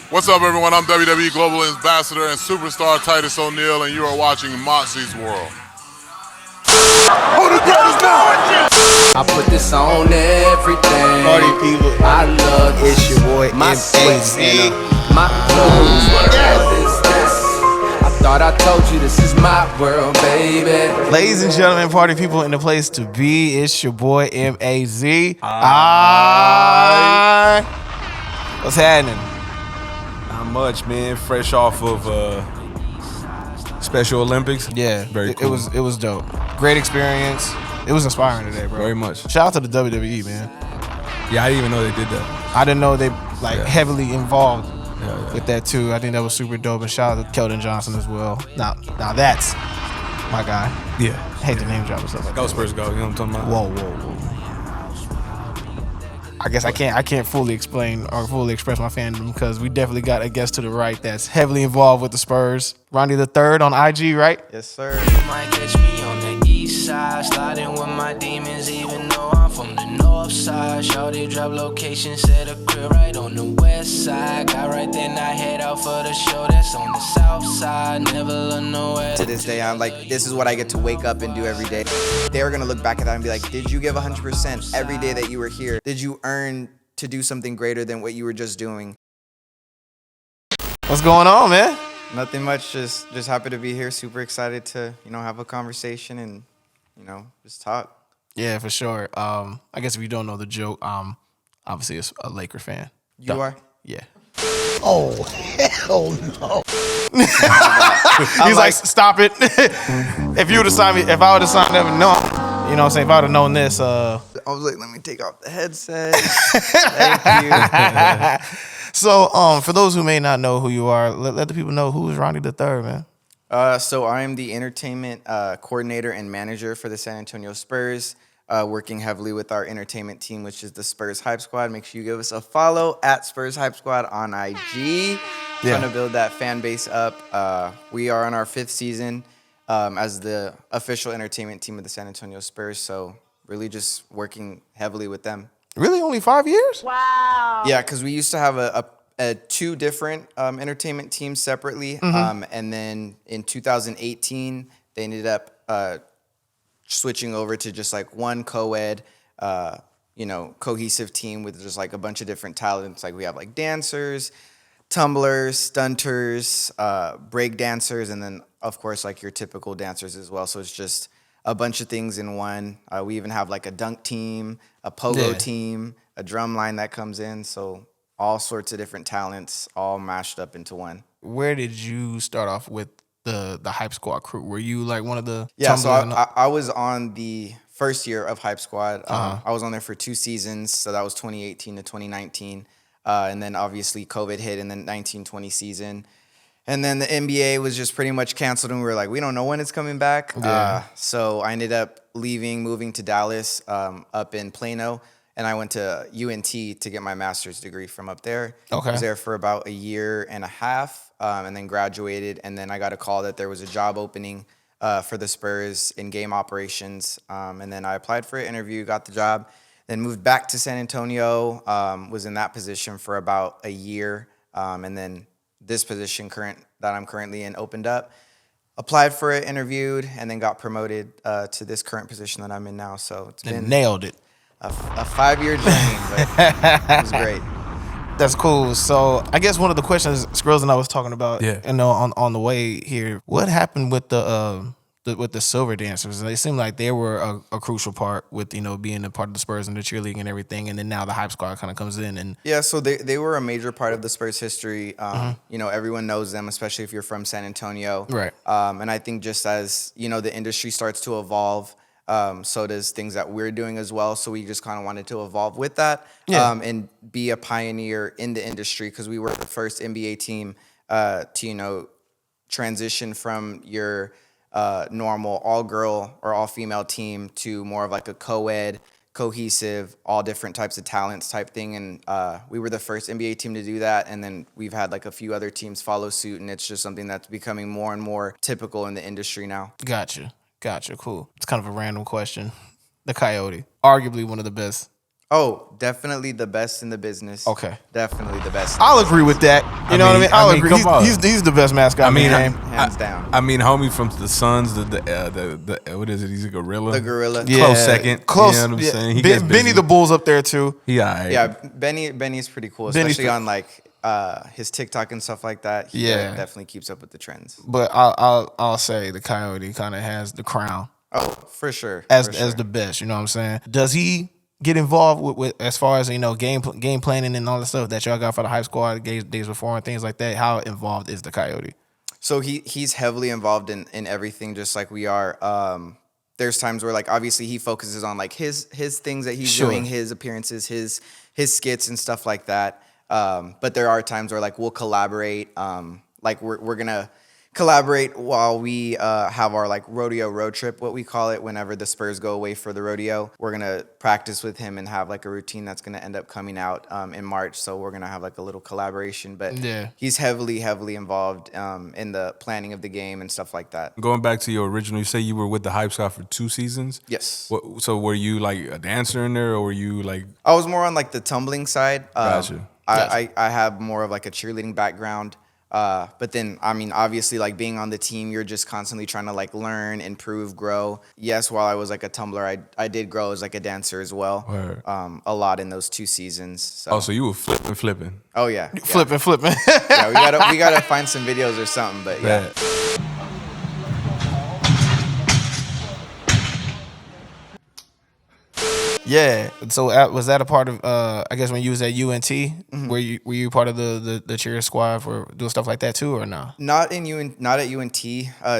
What's up, everyone? I'm WWE Global Ambassador and Superstar Titus O'Neil, and you are watching MAZI'S World. Who the greatest now? I put this on everything. Party people, I love it's your boy my MAZ. sweat, my clothes. What is this? I thought I told you this is my world, baby. Ladies and gentlemen, party people in the place to be. It's your boy MAZ. What's happening? Not much, man. Fresh off of Special Olympics. Yeah, Very cool. It was dope. Great experience. It was inspiring today, bro. Very much. Shout out to the WWE, man. Yeah, I didn't even know they did that. I didn't know they heavily involved Yeah. with that too. I think that was super dope. And shout out to Keldon Johnson as well. Now that's my guy. Yeah. I hate the name drop and stuff like Go that. Spurs, go. You know what I'm talking about? Whoa. I guess I can't fully explain or fully express my fandom because we definitely got a guest to the right that's heavily involved with the Spurs. Ronnie III on IG, right? Yes, sir. You might catch me on the east side, sliding with my demons, even though I'm from the north side. Shawty drop location, set a crib right on the west side. Got right then, I head out for the show that's on the south side. Never look nowhere. To this day, I'm like, this is what I get to wake up and do every day. They're gonna look back at that and be like, did you give 100% every day that you were here? Did you earn to do something greater than what you were just doing? What's going on, man? Nothing much, just happy to be here. Super excited to, have a conversation and, just talk. Yeah, for sure. I guess if you don't know the joke, obviously it's a Laker fan. You are? Yeah. Oh, hell no. He's like, stop it. If you would have signed me, if I would have signed up, no. You know what I'm saying? If I would have known this, I was like, let me take off the headset. Thank you. So, for those who may not know who you are, let the people know who is Ronnie III, man. So I am the entertainment coordinator and manager for the San Antonio Spurs, working heavily with our entertainment team, which is the Spurs Hype Squad. Make sure you give us a follow at Spurs Hype Squad on IG. Trying to build that fan base up. We are on our 5th season as the official entertainment team of the San Antonio Spurs, so really just working heavily with them. Really, only 5 years? Wow. Yeah, because we used to have a 2 different entertainment teams separately. And then in 2018, they ended up switching over to just like one co-ed, cohesive team with just like a bunch of different talents. Like we have like dancers, tumblers, stunters, break dancers, and then of course like your typical dancers as well. So it's just a bunch of things in one. We even have like a dunk team, a pogo team, a drum line that comes in. So all sorts of different talents all mashed up into one. Where did you start off with the Hype Squad crew? Were you like one of the... Yeah, so I was on the first year of Hype Squad. I was on there for 2 seasons, so that was 2018 to 2019. And then obviously COVID hit in the 1920 season. And then the NBA was just pretty much canceled, and we were like, we don't know when it's coming back. Yeah. So I ended up moving to Dallas, up in Plano, and I went to UNT to get my master's degree from up there. Okay. I was there for about a year and a half, and then graduated, and then I got a call that there was a job opening for the Spurs in game operations, and then I applied for an interview, got the job, then moved back to San Antonio, was in that position for about a year, and then this position that I'm currently in opened up, applied for it, interviewed, and then got promoted to this current position that I'm in now. So it's been nailed it. a 5-year journey, but it was great. That's cool. So I guess one of the questions Skrills and I was talking about, on the way here, what happened with the Silver Dancers? They seemed like they were a crucial part with being a part of the Spurs and the cheerleading and everything, and then now the Hype Squad kind of comes in and yeah. So they were a major part of the Spurs history. Everyone knows them, especially if you're from San Antonio, right? And I think just as the industry starts to evolve, so does things that we're doing as well. So we just kind of wanted to evolve with that, and be a pioneer in the industry because we were the first NBA team to transition from your normal all-girl or all-female team to more of like a co-ed, cohesive, all different types of talents type thing. And we were the first NBA team to do that. And then we've had like a few other teams follow suit. And it's just something that's becoming more and more typical in the industry now. Gotcha. Cool. It's kind of a random question. The Coyote, arguably one of the best Oh, definitely the best in the business. Okay. Definitely the best. I'll agree with that. You know what I mean? I'll agree. come on. He's the best mascot in the game. Hands down. I mean, homie from the Suns, the what is it? He's a gorilla. The gorilla. Close second. Close. You know what I'm yeah. saying? He gets busy. Benny the Bull's up there too. He all right. Yeah, Benny's pretty cool, especially on like his TikTok and stuff like that. He definitely keeps up with the trends. But I'll say the Coyote kind of has the crown. Oh, for sure. As the best, you know what I'm saying? Does he get involved with as far as, you know, game planning and all the stuff that y'all got for the hype squad days before and things like that? How involved is the Coyote? So he's heavily involved in everything, just like we are. There's times where, like, obviously he focuses on like his things that he's doing, his appearances, his skits and stuff like that. But there are times where like we'll collaborate. Like we're gonna collaborate while we have our like rodeo road trip, what we call it. Whenever the Spurs go away for the rodeo, we're gonna practice with him and have like a routine that's gonna end up coming out in March. So we're gonna have like a little collaboration. But he's heavily involved in the planning of the game and stuff like that. Going back to your original, you say you were with the Hype Squad for 2 seasons? Yes. So were you like a dancer in there, or were you like? I was more on like the tumbling side. Gotcha. I have more of like a cheerleading background. But then, I mean, obviously, like being on the team, you're just constantly trying to like learn, improve, grow. Yes, while I was like a tumbler, I did grow as like a dancer as well. Word. A lot in those 2 seasons. So. So you were flipping. Oh yeah, Flipping. Yeah, we gotta find some videos or something. But yeah. Yeah. So was that a part of? I guess when you was at UNT, were you part of the cheer squad for doing stuff like that too, or no? Not at UNT.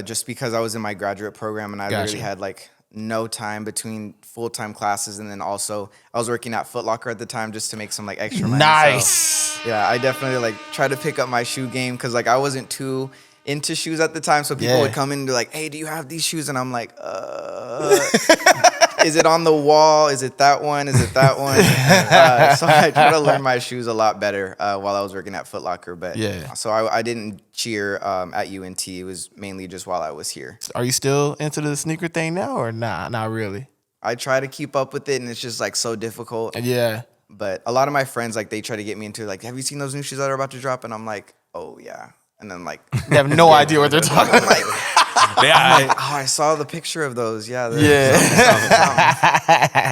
Just because I was in my graduate program and I literally had like no time between full-time classes, and then also I was working at Foot Locker at the time just to make some like extra money. Nice. So, yeah, I definitely like tried to pick up my shoe game because like I wasn't too into shoes at the time, so people would come in and be like, "Hey, do you have these shoes?" And I'm like, is it on the wall? Is it that one? Is it that one? So I try to learn my shoes a lot better while I was working at Foot Locker. But so I didn't cheer at UNT. It was mainly just while I was here. Are you still into the sneaker thing now, or nah? Not really. I try to keep up with it, and it's just like so difficult. Yeah. But a lot of my friends, like, they try to get me into like, have you seen those new shoes that are about to drop? And I'm like, oh yeah. And then like they have no idea what they're talking about. Like, I saw the picture of those. Yeah.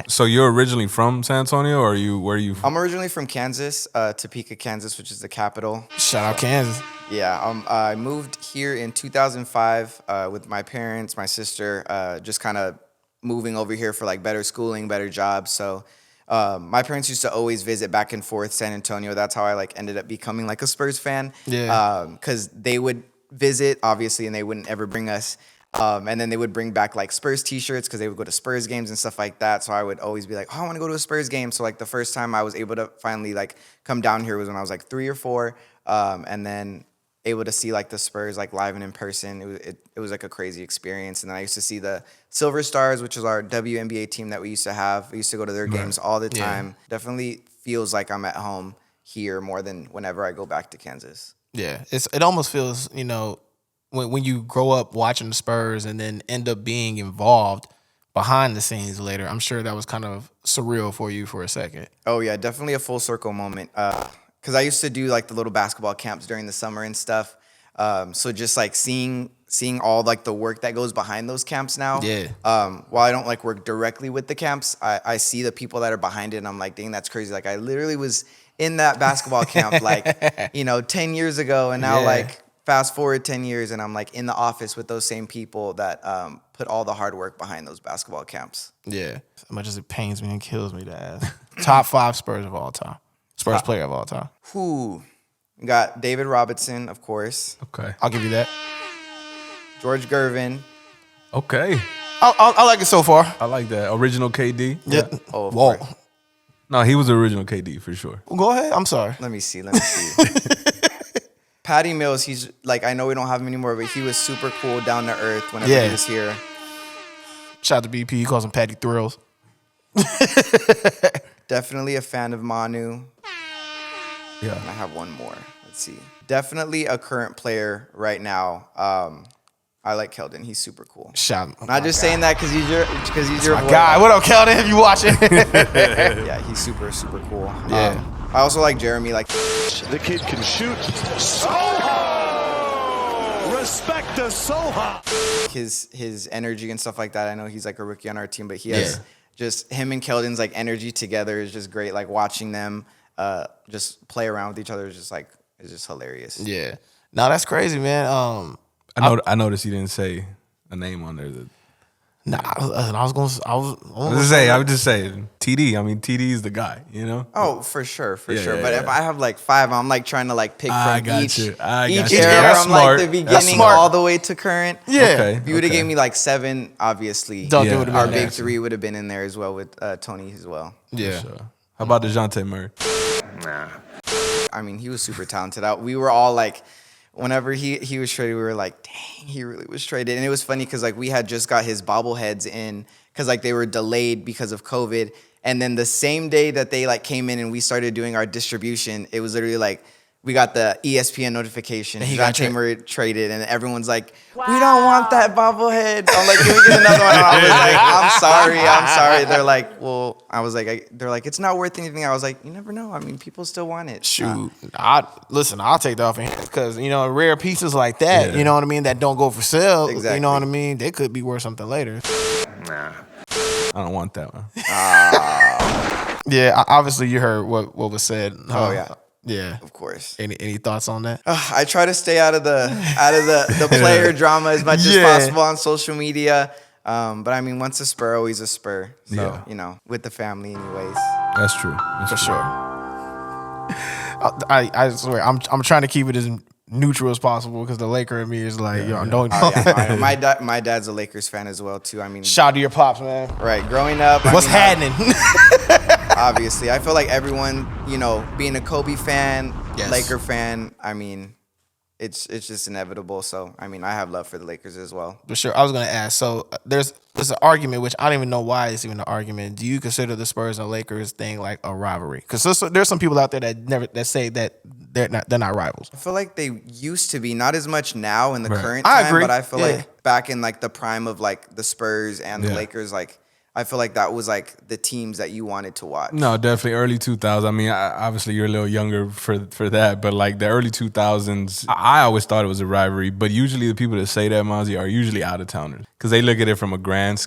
So you're originally from San Antonio, or where are you from? I'm originally from Kansas, Topeka, Kansas, which is the capital. Shout out Kansas. Yeah, I moved here in 2005 with my parents, my sister, just kind of moving over here for like better schooling, better jobs. So my parents used to always visit back and forth San Antonio. That's how I like ended up becoming like a Spurs fan. Yeah. Because they would visit, obviously, and they wouldn't ever bring us. And then they would bring back like Spurs t-shirts because they would go to Spurs games and stuff like that. So I would always be like, oh, I want to go to a Spurs game. So like the first time I was able to finally like come down here was when I was like 3 or 4. And then able to see like the Spurs like live and in person. It was like a crazy experience. And then I used to see the Silver Stars, which is our WNBA team that we used to have. I used to go to their games all the time. Definitely feels like I'm at home here more than whenever I go back to Kansas. Yeah, it almost feels, you know, when you grow up watching the Spurs and then end up being involved behind the scenes later. I'm sure that was kind of surreal for you for a second. Oh yeah, definitely a full circle moment. Because I used to do like the little basketball camps during the summer and stuff. So just like seeing all like the work that goes behind those camps now. Yeah. While I don't like work directly with the camps, I see the people that are behind it, and I'm like, dang, that's crazy. Like I literally was in that basketball camp like, 10 years ago, and now like fast forward 10 years and I'm like in the office with those same people that put all the hard work behind those basketball camps. Yeah. As much as it pains me and kills me to ask. Top 5 Spurs of all time. Spurs player of all time. Who? We got David Robinson, of course. Okay. I'll give you that. George Gervin. Okay. I like it so far. I like that. Original KD. Yeah. Oh, Whoa. course. No, he was the original KD for sure. Well, go ahead. I'm sorry. Let me see. Patty Mills, he's like, I know we don't have him anymore, but he was super cool, down to earth whenever he was here. Shout out to BP. He calls him Patty Thrills. Definitely a fan of Manu. Yeah. I have one more. Let's see. Definitely a current player right now. I like Keldon. He's super cool. Not just saying that because he's your boy. guy. What up, Keldon? If you watching? Yeah, he's super cool. Yeah. I also like Jeremy. Like The kid can shoot. Soha! Respect the Soha! his energy and stuff like that. I know he's like a rookie on our team, but he has just him and Keldon's like energy together is just great. Like watching them just play around with each other is just hilarious. Yeah. No, that's crazy, man. I noticed you didn't say a name on there. Nah, I was just saying TD. I mean, TD is the guy, you know? Oh, for sure. But yeah. if I have like 5, I'm like trying to like pick from each That's era from smart. like the beginning all the way to current. Yeah. Okay. If you would have gave me like 7, obviously, Doug would've been our there. big 3 would have been in there as well with Tony as well. Yeah. How about DeJounte Murray? I mean, he was super talented. We were all like, whenever he was traded, we were like, dang, he really was traded. And it was funny because like we had just got his bobbleheads in because like they were delayed because of COVID. And then the same day that they like came in and we started doing our distribution, it was literally like we got the ESPN notification. And he got traded, and everyone's like, "We don't want that bobblehead." I'm like, "Can we get another one?" And I was like, I'm sorry." They're like, "Well," I was like, "They're like, it's not worth anything." I was like, "You never know. I mean, people still want it." Shoot, I'll take that off because rare pieces like that, you know what I mean, that don't go for sale. Exactly. You know what I mean, they could be worth something later. I don't want that one. Yeah, obviously you heard what was said. Oh yeah. Yeah, Of course. Any thoughts on that? I try to stay out of the player drama as much as possible on social media. But I mean, once a Spur, always a Spur. So, with the family anyways. That's true. For sure. I swear, I'm trying to keep it as neutral as possible because the Laker in me is like, don't. My dad's a Lakers fan as well too. I mean, Shout out to your pops, man. right, growing up. What's happening? Obviously, I feel like everyone, being a Kobe fan, Yes. Laker fan. I mean, it's just inevitable. So, I mean, I have love for the Lakers as well. For sure. I was going to ask. So there's an argument, which I don't even know why it's even an argument. Do you consider the Spurs and Lakers thing like a rivalry? Because there's some people out there that say that they're not rivals. I feel like they used to be, not as much now in the current I time, agree. but I feel Yeah. like back in like the prime of like the Spurs and the Lakers, like I feel like that was like the teams that you wanted to watch. No, definitely early 2000s. I mean, obviously you're a little younger for that, but like the early 2000s, I always thought it was a rivalry. But usually the people that say that, Mazi, are usually out of towners because they look at it from a grand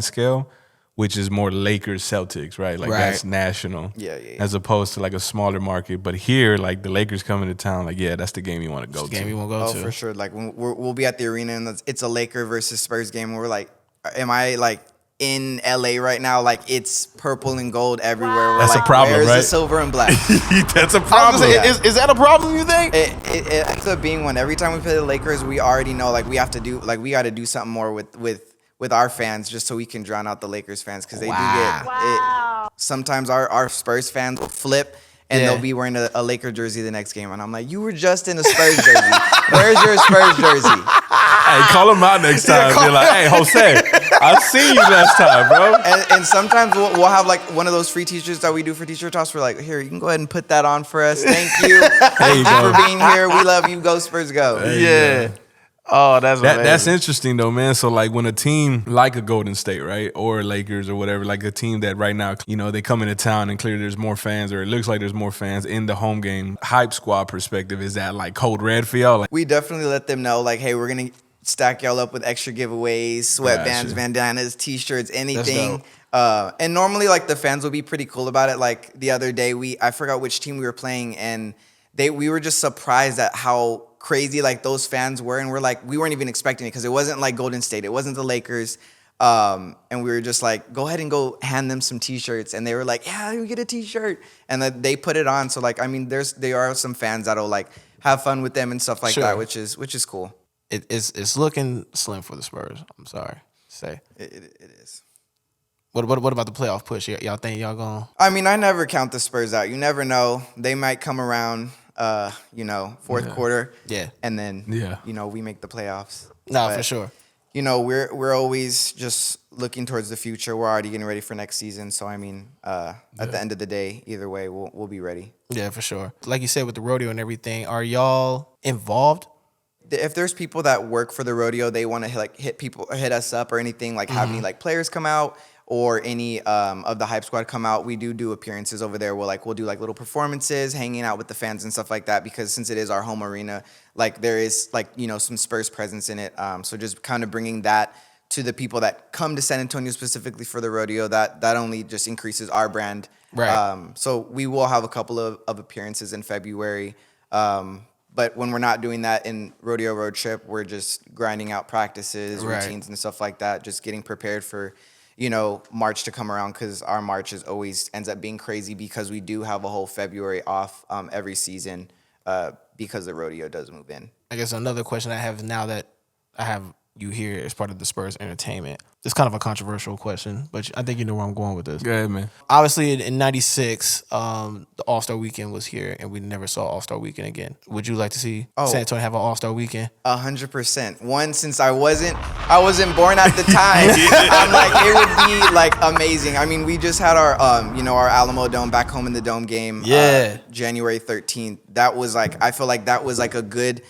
scale, which is more Lakers Celtics, right? Like that's national, as opposed to like a smaller market. But here, like the Lakers coming to town, like that's the game you want to go to. Game you want to go to. Oh, for sure. Like when we'll be at the arena and it's a Laker versus Spurs game, and we're like, am I like in LA right now? Like it's purple and gold everywhere. We're That's like, a problem, where's right? the silver and black? That's a I was problem. gonna say, is that a problem, you think? It ends up being one. Every time we play the Lakers, we already know like we got to do something more with our fans just so we can drown out the Lakers fans because they do get it. Sometimes our Spurs fans will flip and they'll be wearing a Laker jersey the next game, and I'm like, you were just in a Spurs jersey. Where's your Spurs jersey? Hey, call him out next time. Be like, hey, Jose, I seen you last time, bro. And sometimes we'll have like one of those free t-shirts that we do for t-shirt toss. We're like, here, you can go ahead and put that on for us. Thank you. Thank you for being here. We love you. Go Spurs, go. Yeah. Oh, that's amazing. That's interesting though, man. So like when a team like a Golden State, right, or Lakers or whatever, like a team that right now, they come into town and clearly there's more fans, or it looks like there's more fans in the home game. Hype squad perspective, is that like code red for y'all? Like, we definitely let them know, like, hey, we're gonna stack y'all up with extra giveaways, sweatbands, bandanas, t-shirts, anything. And normally like the fans will be pretty cool about it. Like the other day, I forgot which team we were playing, and we were just surprised at how crazy like those fans were, and we're like, we weren't even expecting it because it wasn't like Golden State, it wasn't the Lakers, and we were just like, go ahead and go hand them some t-shirts, and they were like, yeah, you get a t-shirt, and then they put it on. So like, I mean, there are some fans that'll like have fun with them and stuff like that, which is cool. It's looking slim for the Spurs. I'm sorry to say. It is. What about the playoff push? Y'all think y'all gonna? I mean, I never count the Spurs out. You never know. They might come around, fourth quarter. Yeah. And then, we make the playoffs. No, for sure. We're always just looking towards the future. We're already getting ready for next season. So, I mean, at the end of the day, either way, we'll be ready. Yeah, for sure. Like you said, with the rodeo and everything, are y'all involved if there's people that work for the rodeo, they want to like hit us up or anything, like have any like players come out or any of the hype squad come out, we do appearances over there. We'll do like little performances, hanging out with the fans and stuff like that, because since it is our home arena, like there is like, you know, some Spurs presence in it. So just kind of bringing that to the people that come to San Antonio specifically for the rodeo, that only just increases our brand. Right. So we will have a couple of appearances in February. But when we're not doing that in Rodeo Road Trip, we're just grinding out practices, routines, and stuff like that, just getting prepared for, you know, March to come around, because our March always ends up being crazy because we do have a whole February off every season because the rodeo does move in. I guess another question I have now that I have you here as part of the Spurs entertainment. It's kind of a controversial question, but I think you know where I'm going with this. Go ahead, man. Obviously, in '96, the All-Star Weekend was here, and we never saw All-Star Weekend again. Would you like to see San Antonio have an All-Star Weekend? 100%. One, since I wasn't born at the time. I'm like, it would be like amazing. I mean, we just had our our Alamo Dome back home in the Dome game. January 13th. That was like, I feel like that was like a good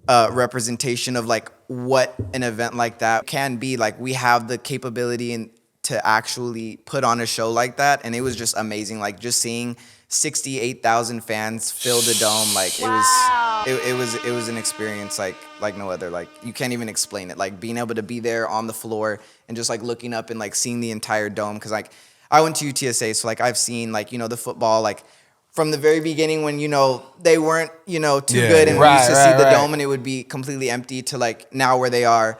representation of like what an event like that can be. Like, we have the capability to actually put on a show like that, and it was just amazing. Like, just seeing 68,000 fans fill the dome, like it was an experience like no other. Like, you can't even explain it. Like, being able to be there on the floor and just like looking up and like seeing the entire dome, because like I went to UTSA, so like I've seen like, you know, the football, like from the very beginning when, you know, they weren't, you know, too good, and we used to see the dome and it would be completely empty, to like now where they are,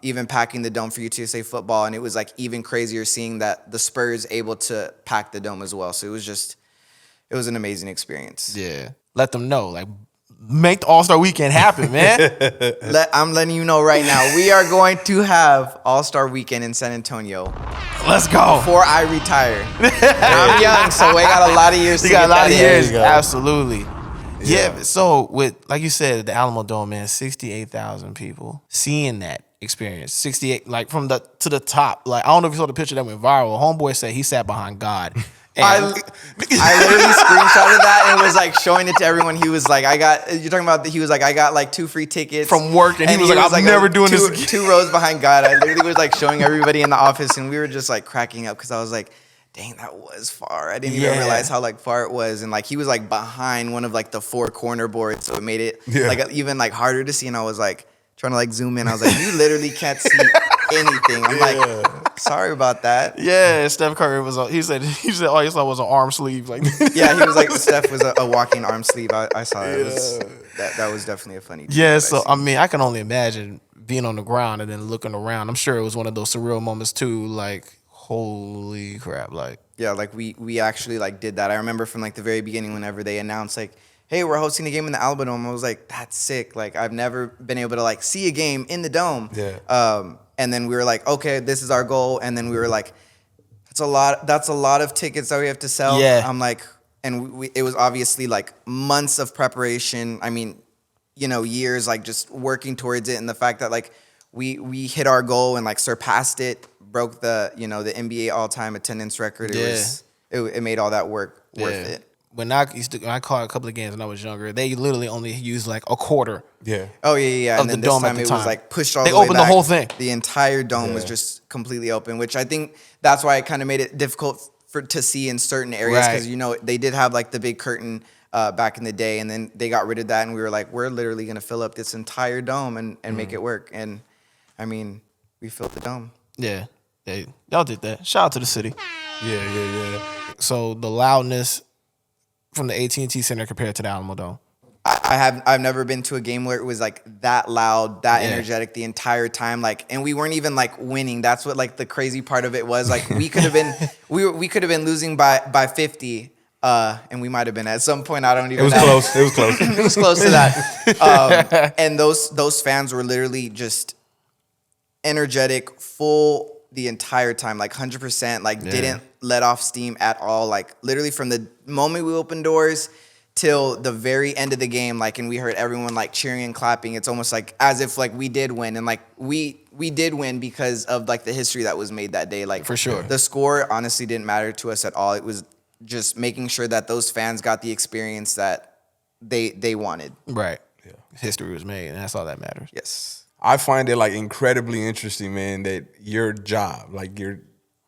even packing the dome for UTSA football. And it was like even crazier seeing that the Spurs able to pack the dome as well. So it was an amazing experience. Yeah. Let them know, like, make the All-Star Weekend happen, man. I'm letting you know right now, we are going to have All-Star Weekend in San Antonio. Let's go. Before I retire. I'm young, so we got a lot of years to get got a lot of that in. years. Absolutely. Yeah. So with, like you said, the Alamo Dome, man, 68,000 people seeing that experience. 68, like from the to the top. Like, I don't know if you saw the picture that went viral. Homeboy said he sat behind God. I literally screenshotted that and was like showing it to everyone. He was like, he was like, I got like 2 free tickets from work, and he was like, I'm never doing this again. 2 rows behind God. I literally was like showing everybody in the office, and we were just like cracking up, because I was like, dang, that was far. I didn't even realize how like far it was. And like, he was like behind one of like the 4 corner boards, so it made it like even like harder to see. And I was like trying to like zoom in. I was like, you literally can't see anything. I'm like, sorry about that. Yeah, Steph Curry was. He said all he saw was an arm sleeve. Like, yeah, he was like, Steph was a walking arm sleeve. I saw it. That was definitely a funny. Yeah, so I mean, I can only imagine being on the ground and then looking around. I'm sure it was one of those surreal moments too. Like, holy crap! Like, yeah, like we actually like did that. I remember from like the very beginning, whenever they announced like, hey, we're hosting a game in the Alamo Dome, I was like, that's sick. Like, I've never been able to like see a game in the dome. Yeah. And then we were like, okay, this is our goal. And then we were like, that's a lot of tickets that we have to sell. Yeah. I'm like, and it was obviously like months of preparation. I mean, you know, years like just working towards it, and the fact that like we hit our goal and like surpassed it, broke the, you know, the NBA all-time attendance record. It made all that work worth it. When I caught a couple of games when I was younger, they literally only used like a quarter. Yeah. Oh yeah. Of And then the dome this at time the it time. was like pushed all the way They opened the back. whole thing. The entire dome was just completely open, which I think that's why it kind of made it difficult to see in certain areas, because you know they did have like the big curtain back in the day, and then they got rid of that, and we were like, we're literally gonna fill up this entire dome and make it work. And I mean, we filled the dome. Yeah, y'all did that. Shout out to the city. Yeah. So the loudness from the AT&T Center compared to the Alamo Dome. I've never been to a game where it was like that loud, that energetic the entire time. Like, and we weren't even like winning. That's what like the crazy part of it was. Like, we could have been we could have been losing by 50. And we might have been at some point. I don't even know. It was close. It was close to that. And those fans were literally just energetic, full the entire time, like 100%, like didn't let off steam at all. Like, literally from the moment we opened doors till the very end of the game, like, and we heard everyone like cheering and clapping. It's almost like as if like we did win, and like we did win because of like the history that was made that day. Like, for sure, the score honestly didn't matter to us at all. It was just making sure that those fans got the experience that they wanted. Right. history was made, and that's all that matters. Yes. I find it like incredibly interesting, man, that your job, like your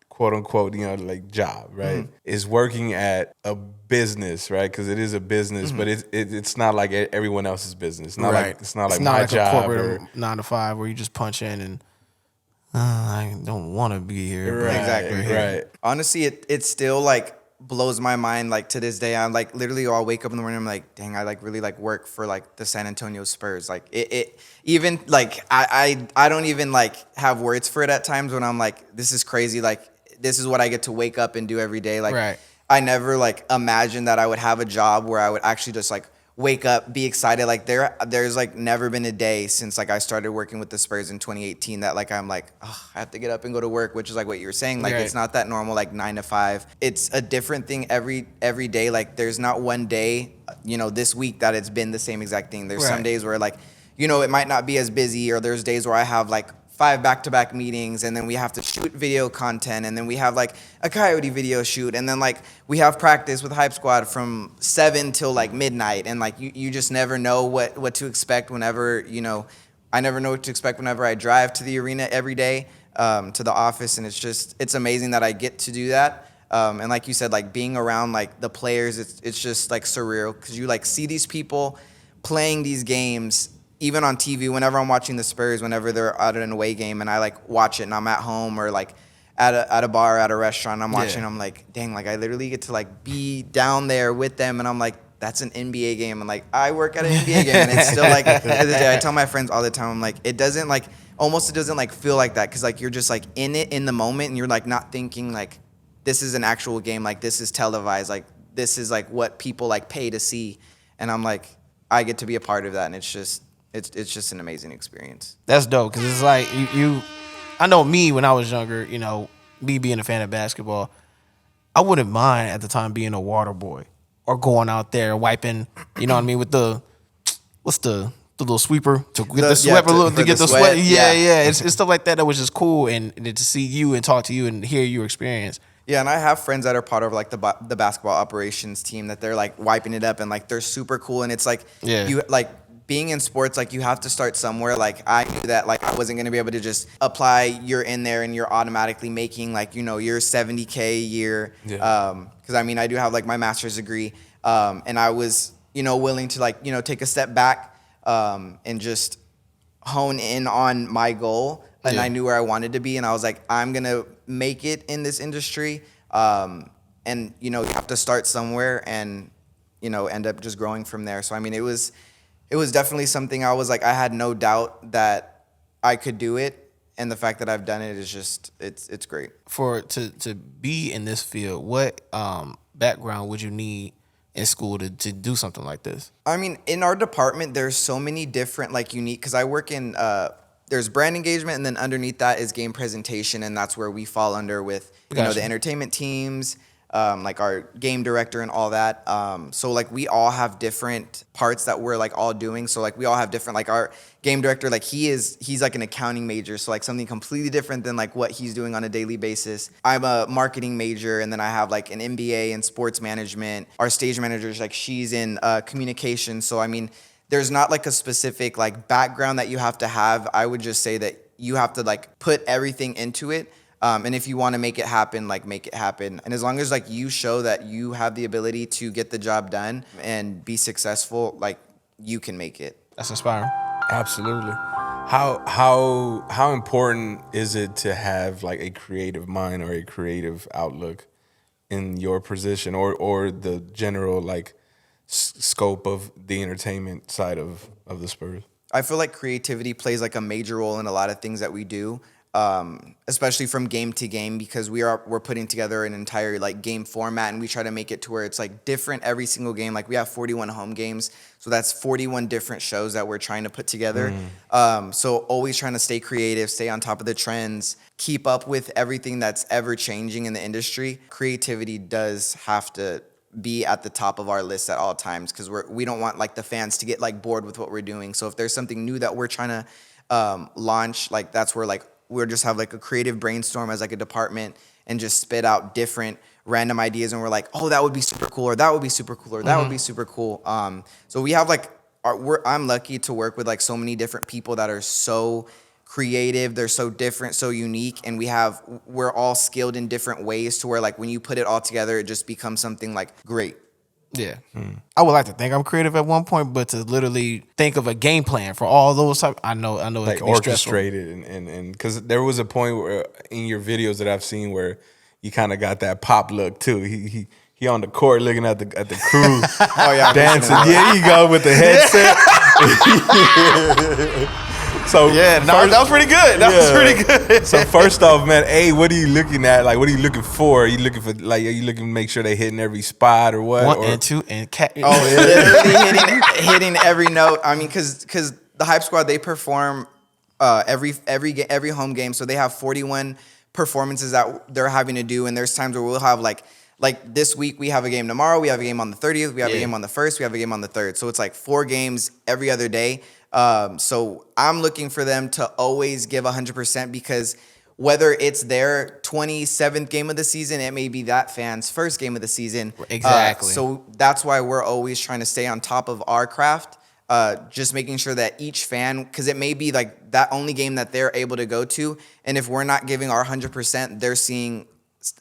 quote unquote, like job, right, is working at a business, right? Because it is a business, but it's not like everyone else's business. It's not like it's not like my job a or corporate 9 to 5 where you just punch in and I don't want to be here. Right, Exactly. right. Honestly, it still like blows my mind. Like to this day, I'm like literally I'll wake up in the morning. I'm like, dang, I like really like work for like the San Antonio Spurs. Like it even like I don't even like have words for it at times when I'm like, this is crazy. Like this is what I get to wake up and do every day. Like I never like imagined that I would have a job where I would actually just like wake up, be excited. Like there's like never been a day since like I started working with the Spurs in 2018 that like I'm like, oh, I have to get up and go to work, which is like what you were saying. Like it's not that normal like 9 to 5. It's a different thing every day. Like there's not one day, this week that it's been the same exact thing. There's some days where like, it might not be as busy, or there's days where I have like 5 back-to-back meetings, and then we have to shoot video content, and then we have like a Coyote video shoot, and then like we have practice with Hype Squad from 7 till like midnight, and like you just never know what to expect whenever, I never know what to expect whenever I drive to the arena every day, to the office, and it's amazing that I get to do that. And like you said, like being around like the players, it's just like surreal, because you like see these people playing these games even on TV. Whenever I'm watching the Spurs, whenever they're at an away game and I like watch it and I'm at home or like at a bar, at a restaurant, I'm watching, I'm like, dang, like I literally get to like be down there with them, and I'm like, that's an NBA game, and like I work at an NBA game, and it's still like to this day, I tell my friends all the time, I'm like, it doesn't like feel like that, because like you're just like in it in the moment, and you're like not thinking like this is an actual game, like this is televised, like this is like what people like pay to see, and I'm like, I get to be a part of that, and it's just an amazing experience. That's dope, because it's like I know me when I was younger, me being a fan of basketball, I wouldn't mind at the time being a water boy or going out there wiping, with what's the little sweeper to get the sweat to get the sweat. Yeah. It's stuff like that was just cool, and to see you and talk to you and hear your experience. Yeah, and I have friends that are part of like the basketball operations team that they're like wiping it up, and like they're super cool, and it's like you like being in sports, like you have to start somewhere. Like I knew that like I wasn't gonna be able to just apply. You're in there and you're automatically making like your $70K a year. Because I mean I do have like my master's degree, and I was willing to like take a step back and just hone in on my goal. And I knew where I wanted to be, and I was like, I'm gonna make it in this industry. And you have to start somewhere, and end up just growing from there. So I mean, it was definitely something I was like, I had no doubt that I could do it, and the fact that I've done it is just it's great. To be in this field, what background would you need in school to do something like this? I mean, in our department, there's so many different like unique, because I work in there's brand engagement, and then underneath that is game presentation, and that's where we fall under with the entertainment teams, like our game director and all that. So like we all have different parts that we're like all doing. So like we all have different, like our game director, like he's like an accounting major, so like something completely different than like what he's doing on a daily basis. I'm a marketing major, and then I have like an MBA in sports management. Our stage manager's like, she's in communication. So I mean, there's not like a specific like background that you have to have. I would just say that you have to like put everything into it. And if you want to make it happen, like make it happen. And as long as like you show that you have the ability to get the job done and be successful, like you can make it. That's inspiring. Absolutely. How important is it to have like a creative mind or a creative outlook in your position, or the general like scope of the entertainment side of the Spurs? I feel like creativity plays like a major role in a lot of things that we do, especially from game to game, because we're putting together an entire like game format, and we try to make it to where it's like different every single game. Like we have 41 home games, so that's 41 different shows that we're trying to put together. So always trying to stay creative, stay on top of the trends, keep up with everything that's ever changing in the industry. Creativity does have to be at the top of our list at all times, because we don't want like the fans to get like bored with what we're doing. So if there's something new that we're trying to launch, like that's where like we'll just have like a creative brainstorm as like a department and just spit out different random ideas, and we're like, oh, that would be super cool, or that would be super cool, or that would be super cool. So we have like I'm lucky to work with like so many different people that are so creative. They're so different, so unique, and we're all skilled in different ways to where like when you put it all together, it just becomes something like great. Yeah. I would like to think I'm creative at one point, but to literally think of a game plan for all those type, I know it like can be stressful. orchestrated and because there was a point where in your videos that I've seen where you kind of got that pop look too. He on the court looking at the crew, Oh yeah, dancing. Yeah, you go with the headset. So Yeah, no, that was pretty good. That was pretty good. So first off, man, what are you looking at? Like, what are you looking for? Are you looking for are you looking to make sure they hitting every spot or what? One and two and cat. Literally hitting every note. I mean, because the Hype Squad, they perform every home game, so they have 41 performances that they're having to do, and there's times where we'll have like this week we have a game tomorrow, we have a game on the 30th, we have a game on the 1st, we have a game on the 3rd. So it's like 4 games every other day. So I'm looking for them to always give 100% because whether it's their 27th game of the season, it may be that fan's first game of the season. Exactly. So that's why we're always trying to stay on top of our craft, just making sure that each fan, because it may be like that only game that they're able to go to, and if we're not giving our 100%, they're seeing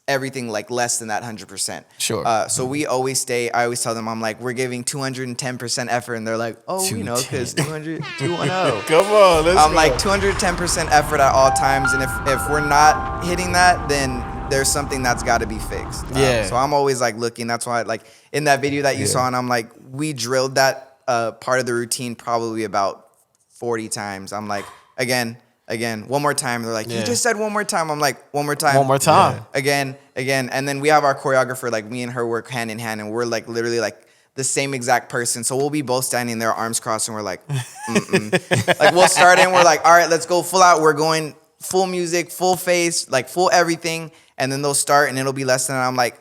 everything like less than that 100%. Sure. So we always I always tell them, I'm like, we're giving 210% effort, and they're like, oh, you know, because 210. Come on, I'm like 210% effort at all times, and if we're not hitting that, then there's something that's got to be fixed. Yeah. So I'm always like looking. That's why like in that video that you saw, and I'm like, we drilled that part of the routine probably about 40 times. I'm like, again, one more time. They're like, you just said one more time. I'm like, one more time. One more time. Again. And then we have our choreographer, like me and her work hand in hand, and we're like literally like the same exact person. So we'll be both standing there, arms crossed, and we're like, like we'll start in, we're like, all right, let's go full out. We're going full music, full face, like full everything. And then they'll start, and it'll be less than, I'm like,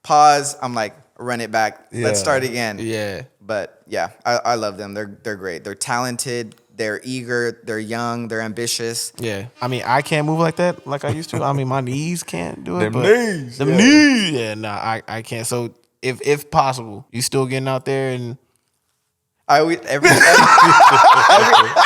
pause. I'm like, run it back. Let's start again. Yeah. But yeah, I love them. They're great. They're talented. They're eager, they're young, they're ambitious. Yeah. I mean, I can't move like that like I used to. I mean, my knees can't do it. Them knees. Them knees. Yeah, nah, I can't. So if possible, you still getting out there and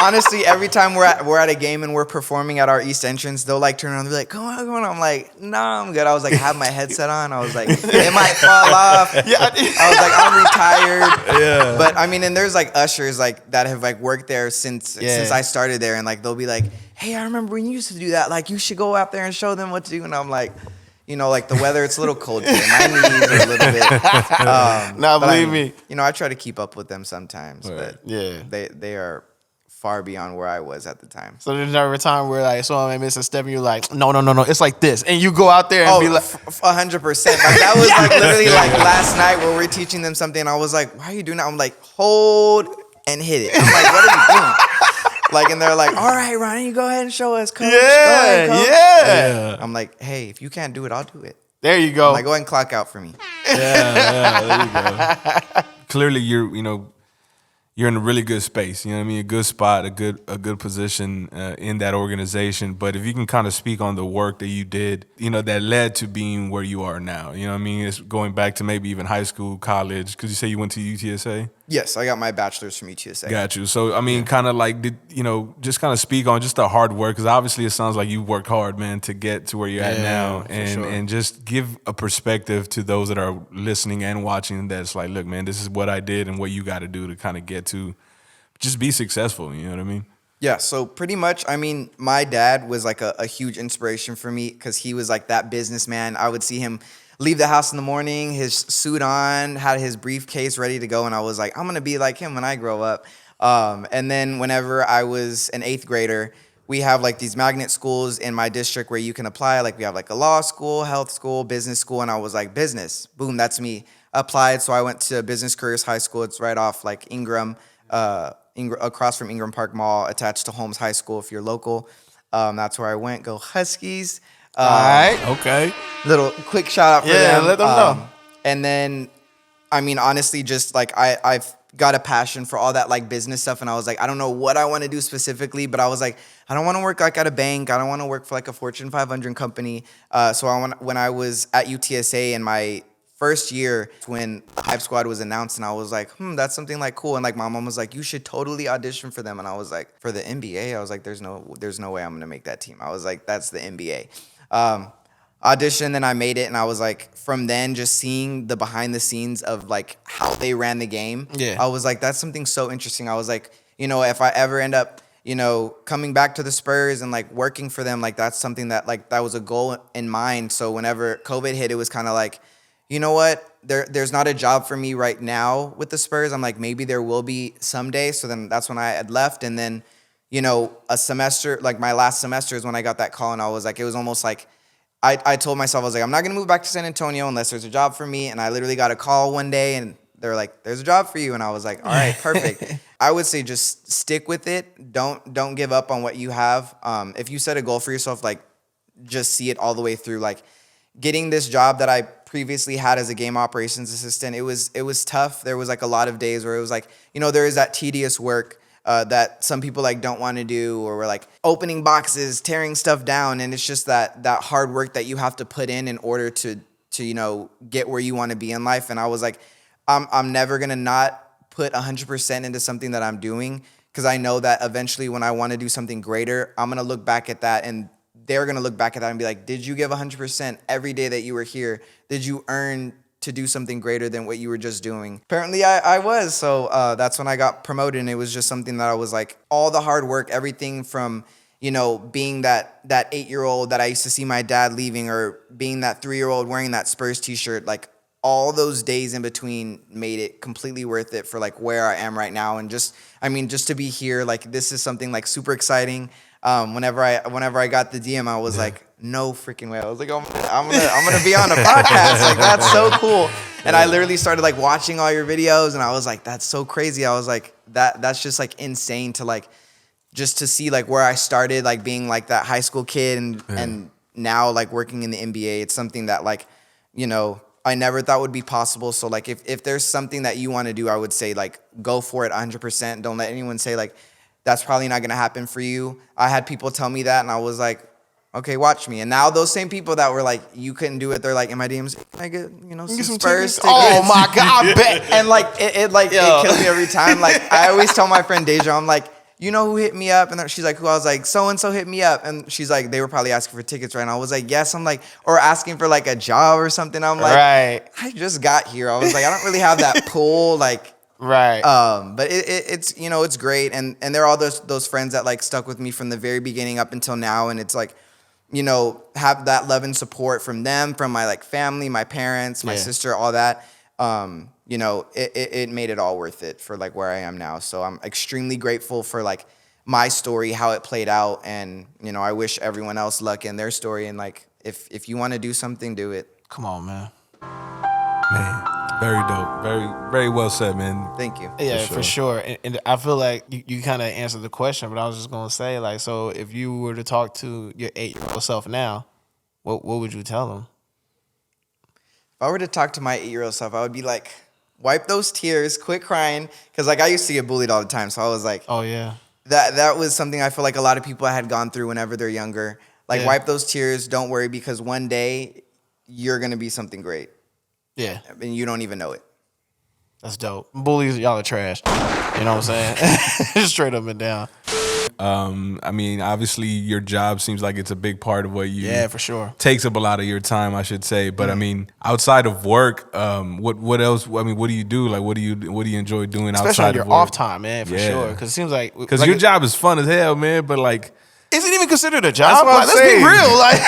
Honestly, every time we're at a game and we're performing at our East entrance, they'll like turn around and be like, come on. I'm like, nah, I'm good. I was like, I have my headset on. I was like, it might fall off. Yeah. I was like, I'm retired. Yeah. But I mean, and there's like ushers like that have like worked there since I started there, and like they'll be like, hey, I remember when you used to do that. Like, you should go out there and show them what to do. And I'm like, you know, like the weather, it's a little cold today. My knees are a little bit. Believe me. You know, I try to keep up with them sometimes, but yeah, they are far beyond where I was at the time. So there's never a time where like someone may miss a step and you're like, no, it's like this, and you go out there and be like, 100%. Like that was like literally like last night where we're teaching them something, and I was like, why are you doing that? I'm like, hold and hit it. I'm like, what are you doing? Like, and they're like, all right, Ronnie, you go ahead and show us, coach. Yeah. I'm like, hey, if you can't do it, I'll do it. There you go. I'm like, go ahead and clock out for me. There you go. Clearly, you're in a really good space. You know what I mean? A good spot, a good position in that organization. But if you can kind of speak on the work that you did, you know, that led to being where you are now. You know what I mean? It's going back to maybe even high school, college. Because you say you went to UTSA? Yes, I got my bachelor's from UTSA. Got you. So, I mean, kind of like, just kind of speak on just the hard work. Because obviously it sounds like you worked hard, man, to get to where you're at now. And just give a perspective to those that are listening and watching that's like, look, man, this is what I did and what you got to do to kind of get to just be successful. You know what I mean? Yeah, so pretty much, I mean, my dad was like a huge inspiration for me because he was like that businessman. I would see him leave the house in the morning, his suit on, had his briefcase ready to go, and I was like, I'm going to be like him when I grow up. And then whenever I was an 8th grader, we have like these magnet schools in my district where you can apply. Like we have like a law school, health school, business school, and I was like, business. Boom, that's me. Applied, so I went to Business Careers High School. It's right off like Ingram, across from Ingram Park Mall, attached to Holmes High School if you're local. That's where I went. Go Huskies. All right. Okay. Little quick shout out for them. Yeah, let them know. And then, I mean, honestly, just like I've got a passion for all that like business stuff, and I was like, I don't know what I want to do specifically, but I was like, I don't want to work like at a bank. I don't want to work for like a Fortune 500 company. So when I was at UTSA in my first year when Hype Squad was announced, and I was like, that's something like cool. And like my mom was like, you should totally audition for them. And I was like, for the NBA? I was like, there's no way I'm gonna make that team. I was like, that's the NBA. Auditioned, and I made it, and I was like, from then just seeing the behind the scenes of like how they ran the game, I was like, that's something so interesting. I was like, if I ever end up coming back to the Spurs and like working for them, like that's something that like that was a goal in mind. So whenever COVID hit, it was kind of like, you know what? There's not a job for me right now with the Spurs. I'm like, maybe there will be someday. So then that's when I had left. And then, a semester, like my last semester is when I got that call, and I was like, it was almost like I told myself, I was like, I'm not going to move back to San Antonio unless there's a job for me. And I literally got a call one day, and they're like, there's a job for you. And I was like, all right, perfect. I would say just stick with it. Don't give up on what you have. If you set a goal for yourself, like just see it all the way through. Like getting this job that I previously had as a game operations assistant, it was tough. There was like a lot of days where it was like, there is that tedious work that some people like don't want to do, or we're like opening boxes, tearing stuff down. And it's just that hard work that you have to put in order to get where you want to be in life. And I was like, I'm never going to not put 100% into something that I'm doing, because I know that eventually when I want to do something greater, I'm going to look back at that, and they're going to look back at that and be like, did you give 100% every day that you were here? Did you earn to do something greater than what you were just doing? Apparently I was. So that's when I got promoted, and it was just something that I was like, all the hard work, everything from, being that 8-year-old that I used to see my dad leaving, or being that 3-year-old wearing that Spurs t-shirt, like all those days in between made it completely worth it for like where I am right now. And just to be here, like this is something like super exciting. Whenever I got the DM, I was like, no freaking way. I was like, I'm gonna be on a podcast. Like that's so cool. And I literally started like watching all your videos, and I was like, that's so crazy. I was like, that's just like insane to like just to see like where I started, like being like that high school kid, and now like working in the NBA. It's something that like, I never thought would be possible. So like if there's something that you want to do, I would say like go for it 100%. Don't let anyone say like that's probably not going to happen for you. I had people tell me that, and I was like, okay, watch me. And now those same people that were like, you couldn't do it, they're like in my DMs, can I get, some Spurs tickets? Oh my God, I bet. And like, it kills me every time. Like I always tell my friend Deja, I'm like, you know who hit me up? And she's like, who? I was like, so-and-so hit me up. And she's like, they were probably asking for tickets right now. I was like, yes. I'm like, or asking for like a job or something. I'm like, right. I just got here. I was like, I don't really have that pull. Like, right. But it's, it's great. And there are all those friends that like stuck with me from the very beginning up until now. And it's like, have that love and support from them, from my like family, my parents, my sister, all that. It made it all worth it for like where I am now. So I'm extremely grateful for like my story, how it played out. And, I wish everyone else luck in their story. And like, if you want to do something, do it. Come on, man. Man, very dope. Very, very well said, man. Thank you. Yeah, for sure. And I feel like you kind of answered the question, but I was just going to say, like, so if you were to talk to your 8-year-old self now, what would you tell them? If I were to talk to my 8-year-old self, I would be like, wipe those tears, quit crying. Because like I used to get bullied all the time. So I was like, oh, yeah. That was something I feel like a lot of people had gone through whenever they're younger. Like wipe those tears. Don't worry, because one day you're going to be something great. Yeah. And you don't even know it. That's dope. Bullies, y'all are trash. You know what I'm saying? Straight up and down. I mean, obviously your job seems like it's a big part of what you for sure. Takes up a lot of your time, I should say. But I mean, outside of work, what else? I mean, what do you do? Like, what do you enjoy doing especially outside your of work? off time, man, for sure. Because it seems like your job is fun as hell, man. But like, is it even considered a job? Like, let's be real. Like,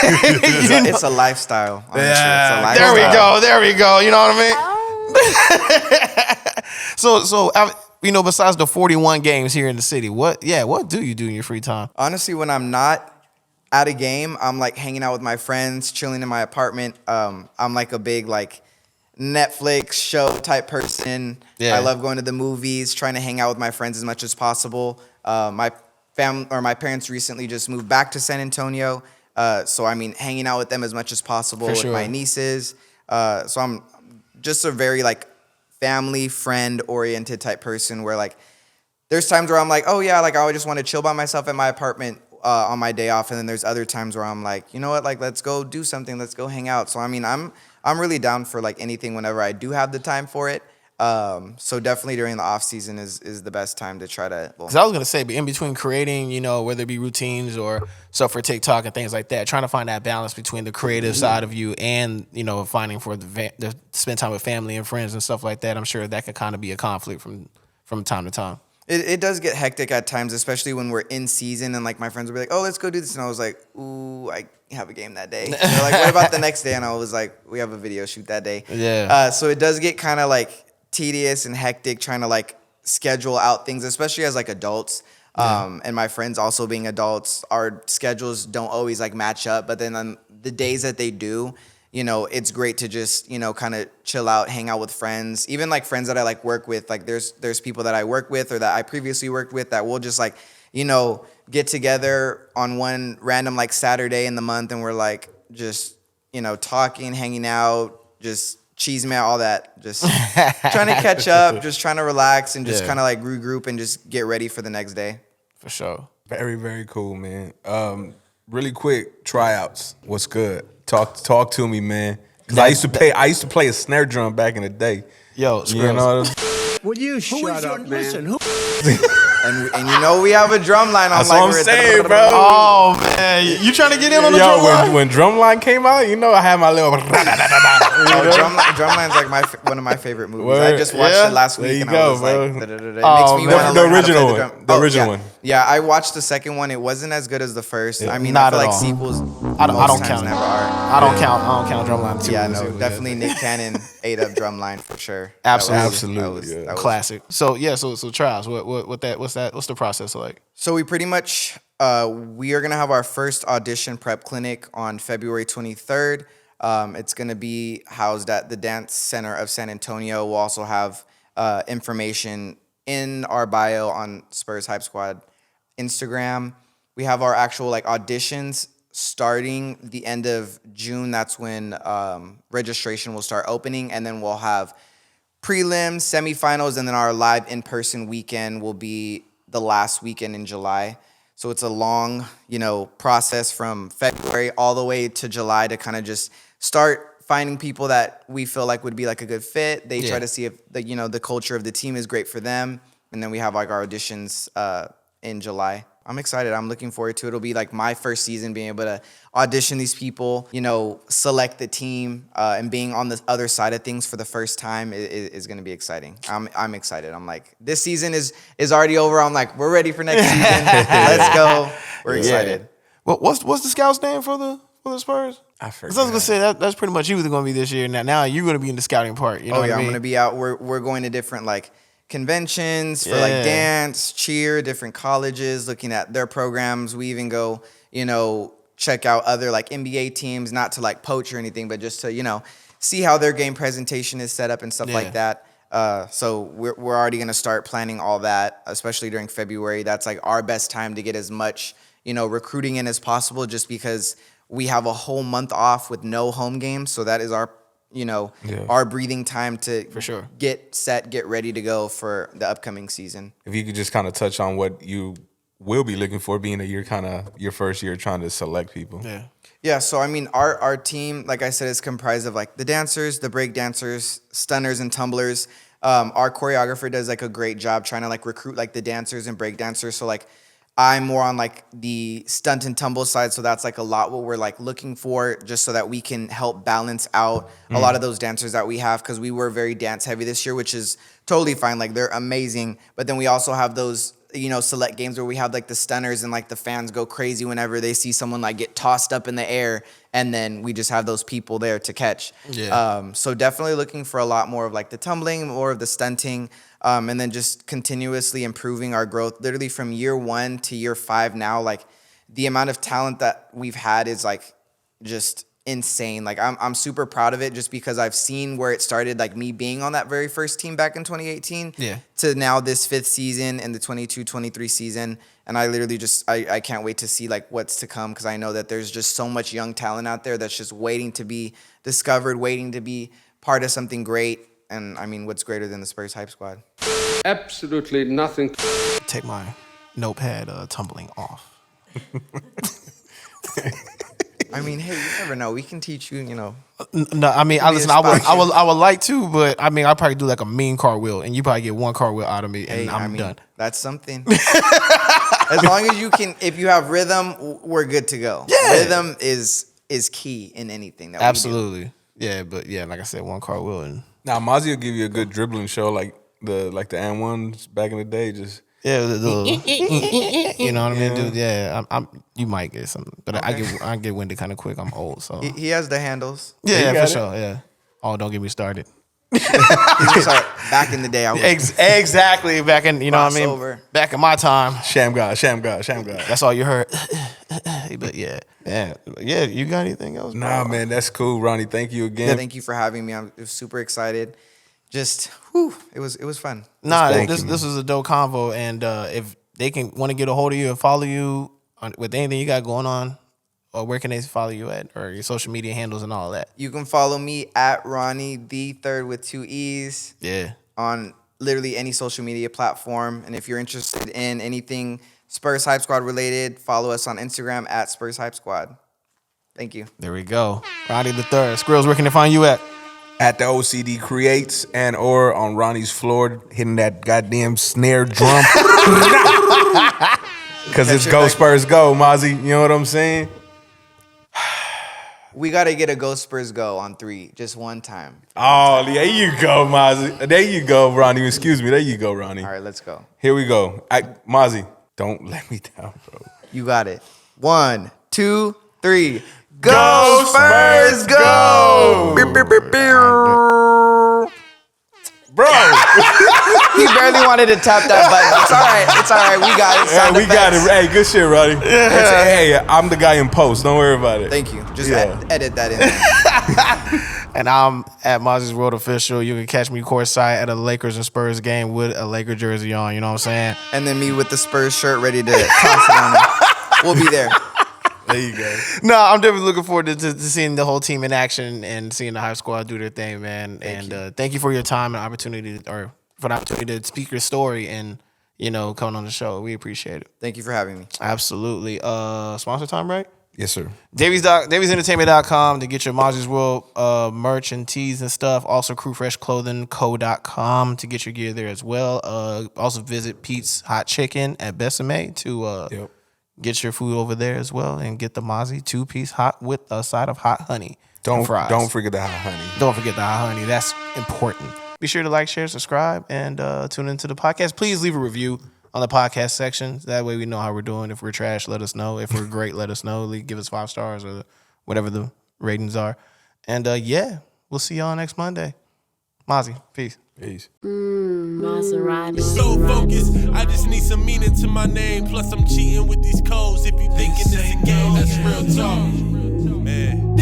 it's a lifestyle. Honestly. Yeah, it's a lifestyle. There we go. You know what I mean? So besides the 41 games here in the city, what do you do in your free time? Honestly, when I'm not at a game, I'm like hanging out with my friends, chilling in my apartment. I'm like a big like Netflix show type person. Yeah. I love going to the movies, trying to hang out with my friends as much as possible. My parents recently just moved back to San Antonio. So I mean, hanging out with them as much as possible with my nieces. So I'm just a very like family friend oriented type person where like there's times where I'm like, oh yeah, like I would just want to chill by myself at my apartment on my day off, and then there's other times where I'm like, you know what, like let's go do something, let's go hang out. So I mean, I'm really down for like anything whenever I do have the time for it. So definitely during the off season is the best time to try to. Because I was gonna say, but in between creating, you know, whether it be routines or stuff for TikTok and things like that, trying to find that balance between the creative side of you and, you know, finding for the spend time with family and friends and stuff like that. I'm sure that could kind of be a conflict from time to time. It does get hectic at times, especially when we're in season and like my friends will be like, oh, let's go do this. And I was like, ooh, I have a game that day. And they're like, what about the next day? And I was like, we have a video shoot that day. Yeah. So it does get kind of like tedious and hectic trying to like schedule out things, especially as like adults. And my friends also being adults, our schedules don't always like match up. But then on the days that they do, you know, it's great to just, you know, kind of chill out, hang out with friends, even like friends that I like work with. Like there's people that I work with or that I previously worked with that will just like, you know, get together on one random like Saturday in the month. And we're like just, you know, talking, hanging out, just cheese man, all that, just trying to catch up, just trying to relax and just kind of like regroup and just get ready for the next day. For sure. Very, very cool, man. Really quick, tryouts. What's good? Talk to me, man. Cause I used to play a snare drum back in the day. Yo, you know. Will you shut up, man? Listen, who? And you know we have a drum line on. That's like what I'm saying, bro. Oh man, you trying to get in on the drum line? When Drumline came out, you know I had my little. Drumline's like one of my favorite movies. Word. I just watched it last week, There you and go, I was bro. like, it makes me man. want to learn The how to original play one. drum. The original one. Yeah, I watched the second one. It wasn't as good as the first. I mean, Not I feel at like all. sequels I don't most times count it. never are. I don't count drumline too. Yeah, no, definitely Nick Cannon ate up Drumline for sure. Absolutely. That was Classic. So yeah, so trials. What's the process like? So we pretty much we are gonna have our first audition prep clinic on February 23rd. It's gonna be housed at the Dance Center of San Antonio. We'll also have information in our bio on Spurs Hype Squad Instagram. We have our actual like auditions starting the end of June. That's when registration will start opening, and then we'll have prelims, semifinals, and then our live in-person weekend will be the last weekend in July. So it's a long, you know, process from February all the way to July to kind of just start finding people that we feel like would be like a good fit. They try to see if the, you know, the culture of the team is great for them. And then we have like our auditions in July. I'm excited. I'm looking forward to it. It'll be like my first season being able to audition these people, you know, select the team, and being on the other side of things for the first time is going to be exciting. I'm excited. I'm like, this season is already over. I'm like, we're ready for next season. Let's go. We're excited. Well, what's the scout's name for the Spurs? I forgot. 'Cause I was gonna say that's pretty much you was gonna be this year. Now you're gonna be in the scouting part. You know what I I'm mean? going to be out. We're going to different like conventions for like dance, cheer, different colleges, looking at their programs. We even go, you know, check out other like NBA teams, not to like poach or anything, but just to, you know, see how their game presentation is set up and stuff like that. So we're already going to start planning all that, especially during February. That's like our best time to get as much, you know, recruiting in as possible, just because we have a whole month off with no home games. So that is our, you know, our breathing time to For sure. get set, get ready to go for the upcoming season. If you could just kind of touch on what you will be looking for, being that you're kind of your first year trying to select people. Yeah, so I mean, our team, like I said, is comprised of like the dancers, the break dancers, stunters, and tumblers. Our choreographer does like a great job trying to like recruit like the dancers and break dancers. So like I'm more on like the stunt and tumble side, so that's like a lot what we're like looking for, just so that we can help balance out a lot of those dancers that we have, because we were very dance heavy this year, which is totally fine. Like they're amazing, but then we also have those, you know, select games where we have like the stunners and like the fans go crazy whenever they see someone like get tossed up in the air, and then we just have those people there to catch. So definitely looking for a lot more of like the tumbling, more of the stunting. And then just continuously improving our growth, literally from year 1 to year 5 now. Like the amount of talent that we've had is like just insane. Like I'm super proud of it, just because I've seen where it started, like me being on that very first team back in 2018 to now this 5th season and the 22-23 season. And I literally just, I can't wait to see like what's to come, because I know that there's just so much young talent out there that's just waiting to be discovered, waiting to be part of something great. And I mean, what's greater than the Spurs Hype Squad? Absolutely nothing. Take my notepad tumbling off. I mean, hey, you never know. We can teach you, you know. No, I mean, Give me listen, a spot I would like to, but I mean, I'll probably do like a mean cartwheel, and you probably get one cartwheel out of me, and Hey, I'm done. That's something. As long as you can, if you have rhythm, we're good to go. Yeah. Rhythm is key in anything that Absolutely. Yeah, but yeah, like I said, one cartwheel and Now Mazi will give you a good dribbling show like the N1s back in the day. Just yeah, you know what I mean, dude. Yeah, you might get something, but I get winded kind of quick. I'm old, so He has the handles. yeah, got for it? sure. Yeah. Oh, don't get me started. Back in the day, I was Exactly. Back in, you know what I mean? Crossover. Back in my time. sham god. That's all you heard. But yeah. Yeah, you got anything else? Nah, bro? man, that's cool, Ronnie. Thank you again. Thank you for having me. I'm super excited. Just, whew, it was fun. Nah, Thank this you, was a dope convo, and if they can want to get a hold of you and follow you with anything you got going on, or where can they follow you at, or your social media handles and all that? You can follow me at Ronnie III with 2 E's. Yeah. On literally any social media platform. And if you're interested in anything Spurs Hype Squad related, follow us on Instagram at Spurs Hype Squad. Thank you. There we go. Ronnie III. Squirrels, where can they find you at? At the OCD Creates and or on Ronnie's floor hitting that goddamn snare drum. Because it's Go Spurs Go, Mazi. You know what I'm saying? We got to get a Go Spurs Go on 3, just one time. Oh, there you go, Mazi. There you go, Ronnie. Excuse me. There you go, Ronnie. All right, let's go. Here we go. Mazi, don't let me down, bro. You got it. 1, 2, 3. Go Spurs Go! Beep, beep, beep, beep. Bro. He barely wanted to tap that button. It's all right. We got it. Yeah, Sound we got it. effects. Hey, good shit, Ronnie. Hey, I'm the guy in post. Don't worry about it. Thank you. Just Yeah. edit that in there. And I'm at MAZI'S World Official. You can catch me courtside at a Lakers and Spurs game with a Laker jersey on. You know what I'm saying? And then me with the Spurs shirt ready to toss it on him. We'll be there. There you go. No, I'm definitely looking forward to seeing the whole team in action and seeing the Hype Squad do their thing, man. Thank you for your time and opportunity, or for the opportunity to speak your story and, you know, coming on the show. We appreciate it. Thank you for having me. Absolutely. Sponsor time, right? Yes, sir. DaviesEntertainment.com to get your MAZI'S World merch and tees and stuff. Also, CrewFreshClothingCo.com to get your gear there as well. Also, visit Pete's Hot Chicken at Besame to get your food over there as well, and get the Mazi 2-piece hot with a side of hot honey. Don't fries. forget the hot honey. Don't forget the hot honey. That's important. Be sure to like, share, subscribe, and tune into the podcast. Please leave a review on the podcast section. That way we know how we're doing. If we're trash, let us know. If we're great, let us know. Give us 5 stars or whatever the ratings are. And we'll see y'all next Monday. Mazi, peace. Peace. Maserati. So focused, I just need some meaning to my name. Plus I'm cheating with these codes. If you thinking it's a game, that's real talk. Man.